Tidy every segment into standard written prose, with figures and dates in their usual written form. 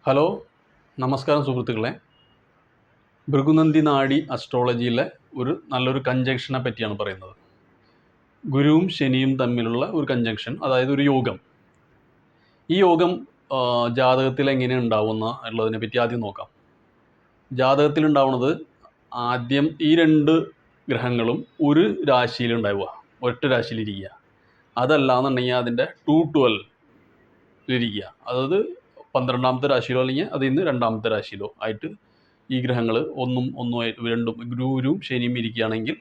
Hello, നമസ്കാരം സുഹൃത്തുക്കളെ. ഭൃഗുനന്ദി നാഡി അസ്ട്രോളജിയിലെ നല്ലൊരു കഞ്ചക്ഷനെ പറ്റിയാണ് പറയുന്നത്. ഗുരുവും ശനിയും തമ്മിലുള്ള ഒരു കഞ്ചക്ഷൻ, അതായത് ഒരു യോഗം. ഈ യോഗം ജാതകത്തിൽ എങ്ങനെ ഉണ്ടാവുന്ന ഉള്ളതിനെ പറ്റി ആദ്യം നോക്കാം. ജാതകത്തിൽ ഉണ്ടാവുന്നത് ആദ്യം ഈ രണ്ട് ഗ്രഹങ്ങളും ഒരു രാശിയിലുണ്ടാവുക, ഒറ്റ രാശിയിലിരിക്കുക. അതല്ലാന്നുണ്ടെങ്കിൽ അതിൻ്റെ 2-12 അതായത് 12ാമത്തെ രാശിയിലോ അല്ലെങ്കിൽ അതിൽ നിന്ന് 2ാമത്തെ രാശിയിലോ ആയിട്ട് ഈ ഗ്രഹങ്ങൾ ഒന്നും രണ്ടും ഗുരുവും ശനിയും ഇരിക്കുകയാണെങ്കിൽ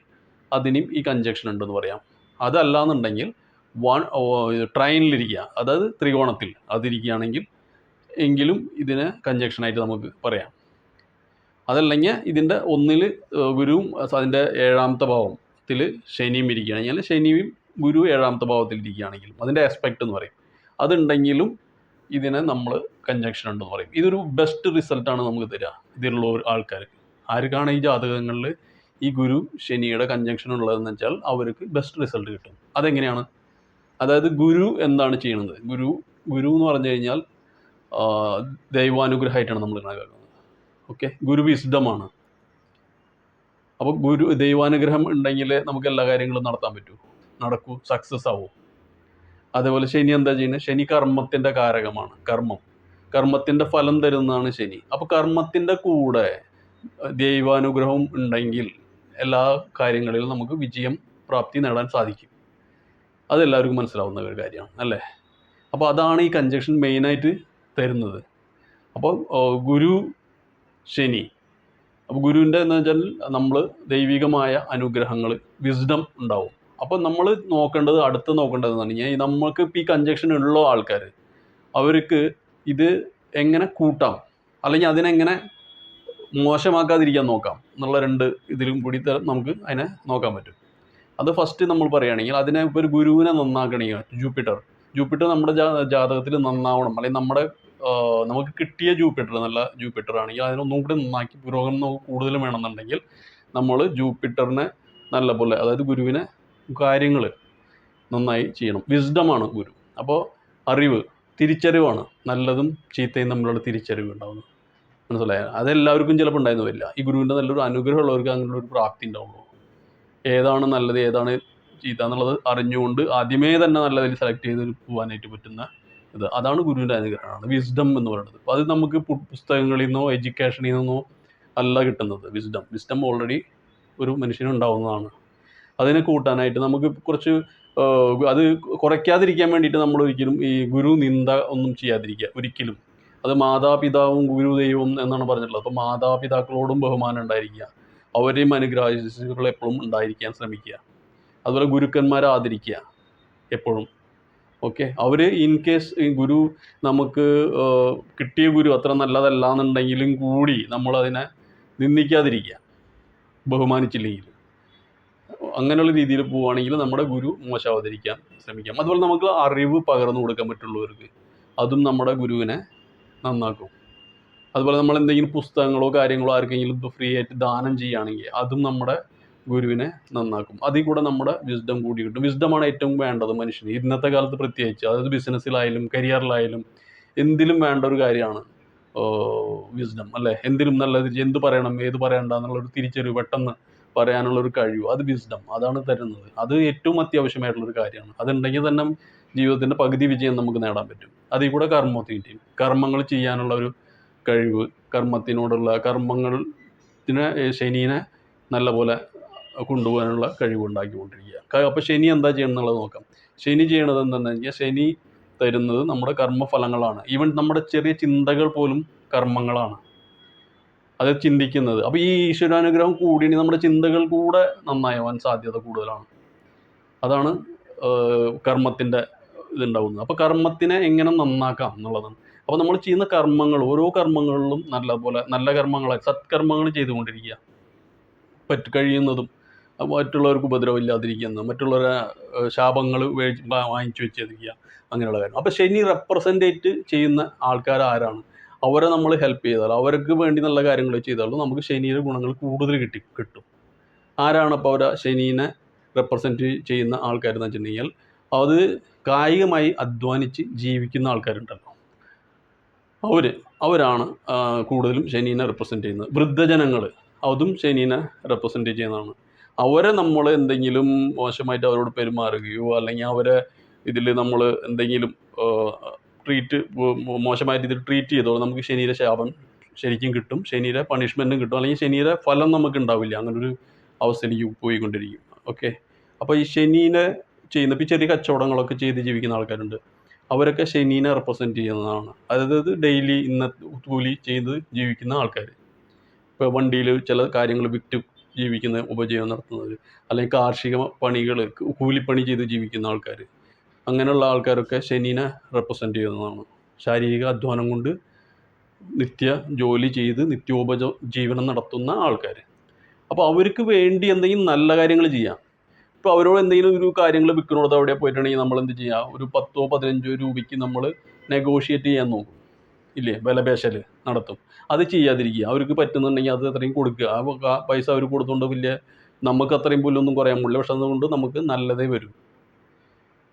അതിനും ഈ കഞ്ചക്ഷൻ ഉണ്ടെന്ന് പറയാം. അതല്ലാന്നുണ്ടെങ്കിൽ ട്രൈനിലിരിക്കുക, അതായത് ത്രികോണത്തിൽ അതിരിക്കുകയാണെങ്കിൽ എങ്കിലും ഇതിനെ കഞ്ചക്ഷനായിട്ട് നമുക്ക് പറയാം. അതല്ലെങ്കിൽ ഇതിൻ്റെ ഒന്നിൽ ഗുരുവും അതിൻ്റെ 7ാമത്തെ ഭാവത്തിൽ ശനിയും ഇരിക്കുകയാണെങ്കിൽ ശനിയും ഗുരു 7ാമത്തെ ഭാവത്തിൽ ഇരിക്കുകയാണെങ്കിലും അതിൻ്റെ ആസ്പെക്റ്റ് എന്ന് പറയും. അതുണ്ടെങ്കിലും ഇതിനെ നമ്മൾ കഞ്ചക്ഷൻ ഉണ്ടെന്ന് പറയും. ഇതൊരു ബെസ്റ്റ് റിസൾട്ടാണ് നമുക്ക് തരിക ഇതിലുള്ള ആൾക്കാർക്ക്. ആർക്കാണ് ഈ ജാതകങ്ങളിൽ ഈ ഗുരു ശനിയുടെ കഞ്ചക്ഷൻ ഉള്ളതെന്ന് വെച്ചാൽ അവർക്ക് ബെസ്റ്റ് റിസൾട്ട് കിട്ടും. അതെങ്ങനെയാണ്? അതായത് ഗുരു എന്താണ് ചെയ്യുന്നത്? ഗുരു എന്ന് പറഞ്ഞു കഴിഞ്ഞാൽ ദൈവാനുഗ്രഹമായിട്ടാണ് നമ്മൾ കണക്കാക്കുന്നത്. ഓക്കെ, ഗുരു വിസ്ഡമാണ്. അപ്പോൾ ദൈവാനുഗ്രഹം ഉണ്ടെങ്കിൽ നമുക്ക് എല്ലാ കാര്യങ്ങളും നടത്താൻ പറ്റൂ, നടക്കൂ, സക്സസ് ആവും. അതേപോലെ ശനി എന്താ ചെയ്യുന്നത്? ശനി കർമ്മത്തിൻ്റെ കാരകമാണ്. കർമ്മത്തിൻ്റെ ഫലം തരുന്നതാണ് ശനി. അപ്പോൾ കർമ്മത്തിൻ്റെ കൂടെ ദൈവാനുഗ്രഹം ഉണ്ടെങ്കിൽ എല്ലാ കാര്യങ്ങളിലും നമുക്ക് വിജയം പ്രാപ്തി നേടാൻ സാധിക്കും. അതെല്ലാവർക്കും മനസ്സിലാവുന്ന ഒരു കാര്യമാണ് അല്ലേ? അപ്പോൾ അതാണ് ഈ കഞ്ചക്ഷൻ മെയിനായിട്ട് തരുന്നത്. അപ്പോൾ ഗുരു ശനി, അപ്പോൾ ഗുരുവിൻ്റെ എന്ന് വെച്ചാൽ നമ്മൾ ദൈവികമായ അനുഗ്രഹങ്ങൾ, വിസ്ഡം ഉണ്ടാവും. അപ്പോൾ നമ്മൾ അടുത്ത് നോക്കേണ്ടതെന്ന് പറഞ്ഞാൽ നമ്മൾക്ക് ഇപ്പോൾ ഈ കഞ്ചക്ഷൻ ഉള്ള ആൾക്കാർ അവർക്ക് ഇത് എങ്ങനെ കൂട്ടാം അല്ലെങ്കിൽ അതിനെങ്ങനെ മോശമാക്കാതിരിക്കാൻ നോക്കാം എന്നുള്ള രണ്ട് ഇതിലും കൂടി നമുക്ക് അതിനെ നോക്കാൻ പറ്റും. അത് ഫസ്റ്റ് നമ്മൾ പറയുകയാണെങ്കിൽ അതിനെ ഇപ്പോൾ ഒരു ഗുരുവിനെ നന്നാക്കണമെങ്കിൽ ജൂപ്പിറ്റർ നമ്മുടെ ജാതകത്തിൽ നന്നാവണം. അല്ലെങ്കിൽ നമുക്ക് കിട്ടിയ നല്ല ജൂപ്പിറ്റർ ആണെങ്കിൽ അതിനൊന്നും കൂടി നന്നാക്കി പുരോഗമനം കൂടുതലും വേണമെന്നുണ്ടെങ്കിൽ നമ്മൾ ജൂപ്പിറ്ററിനെ നല്ലപോലെ, അതായത് ഗുരുവിനെ കാര്യങ്ങൾ നന്നായി ചെയ്യണം. വിസ്ഡമാണ് ഗുരു. അപ്പോൾ അറിവ്, തിരിച്ചറിവാണ്, നല്ലതും ചീത്തയും തമ്മിലുള്ള തിരിച്ചറിവ് ഉണ്ടാവുന്നത്. മനസ്സിലായ? അതെല്ലാവർക്കും ചിലപ്പോൾ ഉണ്ടായിരുന്നു വരില്ല. ഈ ഗുരുവിൻ്റെ നല്ലൊരു അനുഗ്രഹമുള്ളവർക്ക് അങ്ങനെയുള്ള ഒരു പ്രാപ്തി ഉണ്ടാവുള്ളൂ. ഏതാണ് നല്ലത് ഏതാണ് ചീത്ത എന്നുള്ളത് അറിഞ്ഞുകൊണ്ട് ആദ്യമേ തന്നെ നല്ലതിൽ സെലക്ട് ചെയ്ത് പോകാനായിട്ട് പറ്റുന്ന അതാണ് ഗുരുവിൻ്റെ അനുഗ്രഹമാണ്, വിസ്ഡം എന്ന് പറയുന്നത്. അപ്പോൾ അത് നമുക്ക് പുസ്തകങ്ങളിൽ നിന്നോ എഡ്യൂക്കേഷനിൽ നിന്നോ അല്ല കിട്ടുന്നത്. വിസ്ഡം ഓൾറെഡി ഒരു മനുഷ്യനുണ്ടാവുന്നതാണ്. അതിനെ കൂട്ടാനായിട്ട് നമുക്ക് കുറച്ച് അത് കുറയ്ക്കാതിരിക്കാൻ വേണ്ടിയിട്ട് നമ്മൾ ഒരിക്കലും ഈ ഗുരു നിന്ദ ഒന്നും ചെയ്യാതിരിക്കുക ഒരിക്കലും. അത് മാതാപിതാവും ഗുരു ദൈവം എന്നാണ് പറഞ്ഞിട്ടുള്ളത്. അപ്പോൾ മാതാപിതാക്കളോടും ബഹുമാനം ഉണ്ടായിരിക്കുക, അവരെയും അനുഗ്രഹങ്ങൾ എപ്പോഴും ഉണ്ടായിരിക്കാൻ ശ്രമിക്കുക. അതുപോലെ ഗുരുക്കന്മാരെ ആദരിക്കുക എപ്പോഴും. ഓക്കെ, അവർ ഇൻ കേസ് ഈ ഗുരു നമുക്ക് കിട്ടിയ ഗുരു അത്ര നല്ലതല്ല എന്നുണ്ടെങ്കിലും കൂടി നമ്മളതിനെ നിന്ദിക്കാതിരിക്കുക, ബഹുമാനിച്ചില്ലെങ്കിൽ. അങ്ങനെയുള്ള രീതിയിൽ പോവുകയാണെങ്കിൽ നമ്മുടെ ഗുരു മോശമാവാതിരിക്കാൻ ശ്രമിക്കാം. അതുപോലെ നമുക്ക് അറിവ് പകർന്നു കൊടുക്കാൻ പറ്റുള്ളവർക്ക് അതും നമ്മുടെ ഗുരുവിനെ നന്നാക്കും. അതുപോലെ നമ്മൾ എന്തെങ്കിലും പുസ്തകങ്ങളോ കാര്യങ്ങളോ ആർക്കെങ്കിലും ഫ്രീ ആയിട്ട് ദാനം ചെയ്യുകയാണെങ്കിൽ അതും നമ്മുടെ ഗുരുവിനെ നന്നാക്കും. അതിൽ കൂടെ നമ്മുടെ വിസ്ഡം കൂടി കിട്ടും. വിസ്ഡമാണ് ഏറ്റവും വേണ്ടത് മനുഷ്യന് ഇന്നത്തെ കാലത്ത് പ്രത്യേകിച്ച്. അതായത് ബിസിനസ്സിലായാലും കരിയറിലായാലും എന്തിലും വേണ്ട ഒരു കാര്യമാണ് വിസ്ഡം അല്ലേ? എന്തിലും നല്ലത് എന്ത് പറയണം ഏത് പറയണ്ട എന്നുള്ളൊരു തിരിച്ചറിവ്, പെട്ടെന്ന് പറയാനുള്ളൊരു കഴിവ്, അത് വിസ്ഡം അതാണ് തരുന്നത്. അത് ഏറ്റവും അത്യാവശ്യമായിട്ടുള്ളൊരു കാര്യമാണ്. അതുണ്ടെങ്കിൽ തന്നെ ജീവിതത്തിൻ്റെ പകുതി വിജയം നമുക്ക് നേടാൻ പറ്റും. അതിൽ കൂടെ കർമ്മങ്ങൾ ചെയ്യാനുള്ള ഒരു കഴിവ്, കർമ്മത്തിന് ശനീനെ നല്ലപോലെ കൊണ്ടുപോകാനുള്ള കഴിവ് ഉണ്ടാക്കിക്കൊണ്ടിരിക്കുക. അപ്പോൾ ശനി എന്താ ചെയ്യണം എന്നുള്ളത് നോക്കാം. ശനി ചെയ്യണത് എന്താണെന്ന് വെച്ചാൽ ശനി തരുന്നത് നമ്മുടെ കർമ്മഫലങ്ങളാണ്. ഈവൻ നമ്മുടെ ചെറിയ ചിന്തകൾ പോലും കർമ്മങ്ങളാണ്, അത് ചിന്തിക്കുന്നത്. അപ്പോൾ ഈ ഈശ്വരാനുഗ്രഹം കൂടി നമ്മുടെ ചിന്തകൾ കൂടെ നന്നാവാൻ സാധ്യത കൂടുതലാണ്. അതാണ് കർമ്മത്തിൻ്റെ ഇതുണ്ടാവുന്നത്. അപ്പോൾ കർമ്മത്തിനെ എങ്ങനെ നന്നാക്കാം എന്നുള്ളതാണ്. അപ്പോൾ നമ്മൾ ചെയ്യുന്ന കർമ്മങ്ങൾ, ഓരോ കർമ്മങ്ങളിലും നല്ല കർമ്മങ്ങൾ, സത്കർമ്മങ്ങൾ ചെയ്തുകൊണ്ടിരിക്കുക. കഴിയുന്നതും മറ്റുള്ളവർക്ക് ഉപദ്രവമില്ലാതിരിക്കുന്നത്, മറ്റുള്ളവരെ ശാപങ്ങൾ വാങ്ങിച്ചു വെച്ചിരിക്കുക, അങ്ങനെയുള്ള കാര്യം. അപ്പോൾ ശനി റെപ്രസെൻറ്റേറ്റ് ചെയ്യുന്ന ആൾക്കാർ ആരാണ്? അവരെ നമ്മൾ ഹെൽപ്പ് ചെയ്താൽ, അവർക്ക് വേണ്ടി നല്ല കാര്യങ്ങൾ ചെയ്താലും നമുക്ക് ശനിയുടെ ഗുണങ്ങൾ കൂടുതൽ കിട്ടും. ആരാണ് അപ്പോൾ അവരെ ശനീനെ റെപ്രസെൻറ്റ് ചെയ്യുന്ന ആൾക്കാരെന്ന് വെച്ചിട്ടുണ്ടെങ്കിൽ അത് കായികമായി അധ്വാനിച്ച് ജീവിക്കുന്ന ആൾക്കാരുണ്ടല്ലോ, അവർ അവരാണ് കൂടുതലും ശനീനെ റെപ്രസെൻ്റ് ചെയ്യുന്നത്. വൃദ്ധജനങ്ങൾ അതും ശനീനെ റെപ്രസെൻ്റ് ചെയ്യുന്നതാണ്. അവരെ നമ്മൾ എന്തെങ്കിലും മോശമായിട്ട് അവരോട് പെരുമാറുകയോ അല്ലെങ്കിൽ അവരെ ഇതിൽ നമ്മൾ എന്തെങ്കിലും മോശമായ രീതിയിൽ ട്രീറ്റ് ചെയ്തോ നമുക്ക് ശനീര ശാപം ശരിക്കും കിട്ടും, ശനീര പണിഷ്മെൻറ്റും കിട്ടും, അല്ലെങ്കിൽ ശനീര ഫലം നമുക്ക് ഉണ്ടാവില്ല. അങ്ങനൊരു അവസ്ഥയിലേക്ക് പോയിക്കൊണ്ടിരിക്കും. ഓക്കെ, അപ്പോൾ ഈ ശനീനെ ചെയ്യുന്ന ഇപ്പോൾ ചെറിയ കച്ചവടങ്ങളൊക്കെ ചെയ്ത് ജീവിക്കുന്ന ആൾക്കാരുണ്ട്. അവരൊക്കെ ശനീനെ റെപ്രസെൻ്റ് ചെയ്യുന്നതാണ്. അതായത് ഡെയിലി കൂലി ചെയ്ത് ജീവിക്കുന്ന ആൾക്കാർ, ഇപ്പോൾ വണ്ടിയിൽ ചില കാര്യങ്ങൾ വിറ്റ് ജീവിക്കുന്ന ഉപജീവനം നടത്തുന്നവർ, അല്ലെങ്കിൽ കാർഷിക പണികൾ കൂലിപ്പണി ചെയ്ത് ജീവിക്കുന്ന ആൾക്കാർ, അങ്ങനെയുള്ള ആൾക്കാരൊക്കെ ശനീനെ റെപ്രസെൻ്റ് ചെയ്യുന്നതാണ്. ശാരീരിക അധ്വാനം കൊണ്ട് നിത്യ ജോലി ചെയ്ത് നിത്യോപജീവനം നടത്തുന്ന ആൾക്കാർ. അപ്പോൾ അവർക്ക് വേണ്ടി എന്തെങ്കിലും നല്ല കാര്യങ്ങൾ ചെയ്യാം. ഇപ്പോൾ അവരോട് എന്തെങ്കിലും ഒരു കാര്യങ്ങൾ വിൽക്കണോടത്ത് അവിടെ പോയിട്ടുണ്ടെങ്കിൽ നമ്മൾ എന്ത് ചെയ്യുക, ഒരു 10-15 രൂപയ്ക്ക് നമ്മൾ നെഗോഷിയേറ്റ് ചെയ്യാൻ നോക്കും, ഇല്ലേ, വിലപേശൽ നടത്തും. അത് ചെയ്യാതിരിക്കുക. അവർക്ക് പറ്റുന്നുണ്ടെങ്കിൽ അത് അത്രയും കൊടുക്കുക. ആ പൈസ അവർ കൊടുത്തുകൊണ്ട് വലിയ നമുക്ക് അത്രയും പുല്ലൊന്നും കുറയാൻ പോകില്ല, പക്ഷെ അതുകൊണ്ട് നമുക്ക് നല്ലതേ വരും.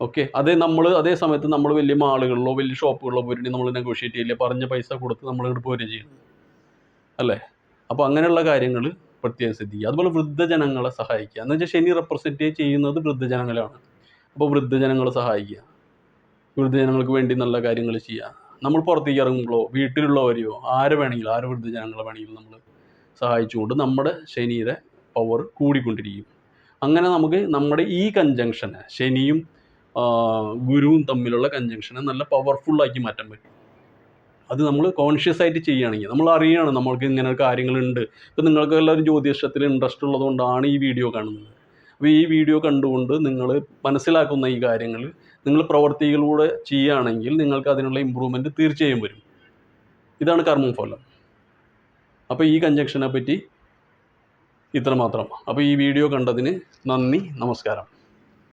ഓക്കെ, അതേ സമയത്ത് നമ്മൾ വലിയ മാളുകളിലോ വലിയ ഷോപ്പുകളിലോ പോയിട്ടുണ്ടെങ്കിൽ നമ്മൾ നെഗോഷിയേറ്റ് ചെയ്യില്ല, പറഞ്ഞ പൈസ കൊടുത്ത് നമ്മളിങ്ങോട്ട് പോരുകയും ചെയ്യും, അല്ലേ? അപ്പോൾ അങ്ങനെയുള്ള കാര്യങ്ങൾ പ്രത്യേകം ശ്രദ്ധിക്കുക. അതുപോലെ വൃദ്ധജനങ്ങളെ സഹായിക്കുക എന്ന് വെച്ചാൽ ശനി റെപ്രസെൻ്റ് ചെയ്യുന്നത് വൃദ്ധജനങ്ങളാണ്. അപ്പോൾ വൃദ്ധജനങ്ങളെ സഹായിക്കുക, വൃദ്ധജനങ്ങൾക്ക് വേണ്ടി നല്ല കാര്യങ്ങൾ ചെയ്യുക. നമ്മൾ പുറത്തേക്ക് ഇറങ്ങുമ്പോഴോ വീട്ടിലുള്ളവരെയോ ആരെ വൃദ്ധജനങ്ങളെ വേണമെങ്കിലും നമ്മൾ സഹായിച്ചുകൊണ്ട് നമ്മുടെ ശനിയുടെ പവർ കൂടിക്കൊണ്ടിരിക്കും. അങ്ങനെ നമുക്ക് നമ്മുടെ ഈ കൺജങ്ഷനെ, ശനിയും ഗുരുവും തമ്മിലുള്ള കൺജങ്ഷനെ നല്ല പവർഫുള്ളാക്കി മാറ്റാൻ പറ്റും. അത് നമ്മൾ കോൺഷ്യസ് ആയിട്ട് ചെയ്യുകയാണെങ്കിൽ, നമ്മൾ അറിയണം നമ്മൾക്ക് ഇങ്ങനെ കാര്യങ്ങളുണ്ട്. ഇപ്പോൾ നിങ്ങൾക്ക് എല്ലാവരും ജ്യോതിഷത്തിൽ ഇൻട്രസ്റ്റ് ഉള്ളതുകൊണ്ടാണ് ഈ വീഡിയോ കാണുന്നത്. അപ്പോൾ ഈ വീഡിയോ കണ്ടുകൊണ്ട് നിങ്ങൾ മനസ്സിലാക്കുന്ന ഈ കാര്യങ്ങൾ നിങ്ങൾ പ്രവർത്തികളിലൂടെ ചെയ്യുകയാണെങ്കിൽ നിങ്ങൾക്ക് അതിനുള്ള ഇമ്പ്രൂവ്മെൻറ്റ് തീർച്ചയായും വരും. ഇതാണ് കർമ്മഫലം. അപ്പോൾ ഈ കൺജങ്ഷനെ പറ്റി ഇത്രമാത്രം. അപ്പോൾ ഈ വീഡിയോ കണ്ടതിന് നന്ദി, നമസ്കാരം.